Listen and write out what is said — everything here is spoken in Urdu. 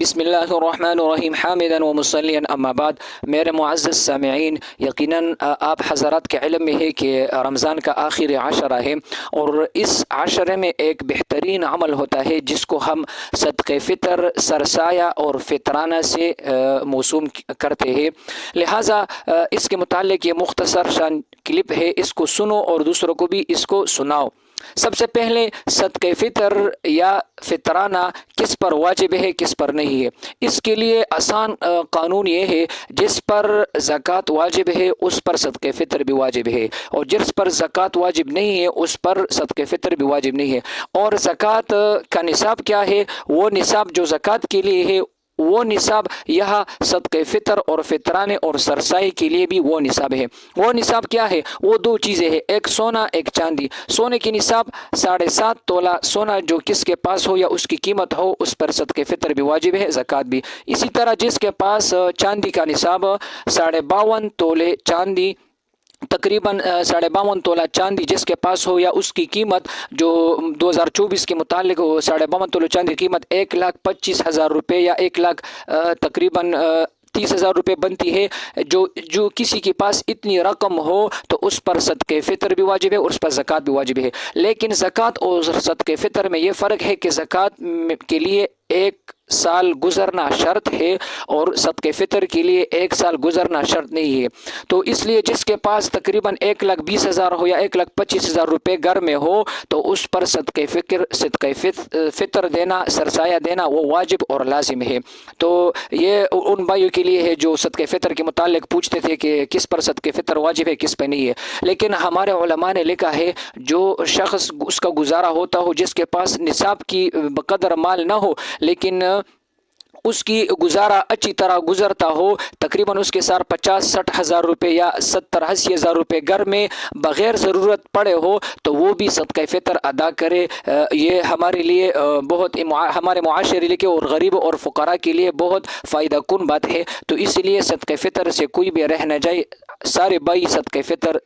بسم اللہ الرحمن الرحیم حامدا و مصلیًا اما بعد۔ میرے معزز سامعین، یقیناً آپ حضرات کے علم میں ہے کہ رمضان کا آخری عشرہ ہے، اور اس عشرے میں ایک بہترین عمل ہوتا ہے جس کو ہم صدقہ فطر، سرسایہ اور فطرانہ سے موسوم کرتے ہیں۔ لہٰذا اس کے متعلق یہ مختصر شان کلپ ہے، اس کو سنو اور دوسروں کو بھی اس کو سناؤ۔ سب سے پہلے صدقہ فطر یا فطرانہ کس پر واجب ہے، کس پر نہیں ہے۔ اس کے لیے آسان قانون یہ ہے، جس پر زکوٰۃ واجب ہے اس پر صدقہ فطر بھی واجب ہے، اور جس پر زکوٰۃ واجب نہیں ہے اس پر صدقہ فطر بھی واجب نہیں ہے۔ اور زکوٰۃ کا نصاب کیا ہے؟ وہ نصاب جو زکوٰۃ کے لیے ہے وہ نصاب یہاں صدقہ فطر اور فطرانے اور سرسائی کے لیے بھی وہ نصاب ہے۔ وہ نصاب کیا ہے؟ وہ دو چیزیں ہیں، ایک سونا، ایک چاندی۔ سونے کی نصاب 7.5 تولہ سونا جو کس کے پاس ہو یا اس کی قیمت ہو اس پر صدقہ فطر بھی واجب ہے، زکوٰۃ بھی۔ اسی طرح جس کے پاس چاندی کا نصاب 52.5 تولے چاندی، تقریباً 52.5 تولہ چاندی جس کے پاس ہو، یا اس کی قیمت جو 2024 کے متعلق 52.5 تولہ چاندی کی قیمت 1,25,000 روپے یا 1 لاکھ تقریباً 30,000 روپے بنتی ہے۔ جو کسی کے پاس اتنی رقم ہو تو اس پر صدقہ فطر بھی واجب ہے اور اس پر زکوٰۃ بھی واجب ہے۔ لیکن زکوٰۃ اور صدقہ فطر میں یہ فرق ہے کہ زکوٰۃ کے لیے 1 سال گزرنا شرط ہے اور صدقہ فطر کے لیے 1 سال گزرنا شرط نہیں ہے۔ تو اس لیے جس کے پاس تقریباً 1,20,000 ہو یا 1,25,000 روپے گھر میں ہو تو اس پر صدقہ فطر دینا، سرسایہ دینا وہ واجب اور لازم ہے۔ تو یہ ان بھائیوں کے لیے ہے جو صدقہ فطر کے متعلق پوچھتے تھے کہ کس پر صدقہ فطر واجب ہے، کس پہ نہیں ہے۔ لیکن ہمارے علماء نے لکھا ہے جو شخص اس کا گزارا ہوتا ہو، جس کے پاس نصاب کی بقدر مال نہ ہو لیکن اس کی گزارا اچھی طرح گزرتا ہو، تقریباً اس کے ساتھ 50-60 ہزار روپے یا 70-80 ہزار روپے گھر میں بغیر ضرورت پڑے ہو تو وہ بھی صدقہ فطر ادا کرے۔ یہ ہمارے لیے بہت ہمارے معاشرے کے اور غریب اور فقراء کے لیے بہت فائدہ کن بات ہے۔ تو اس لیے صدقہ فطر سے کوئی بھی رہ نہ جائے، سارے بھائی صدقہ فطر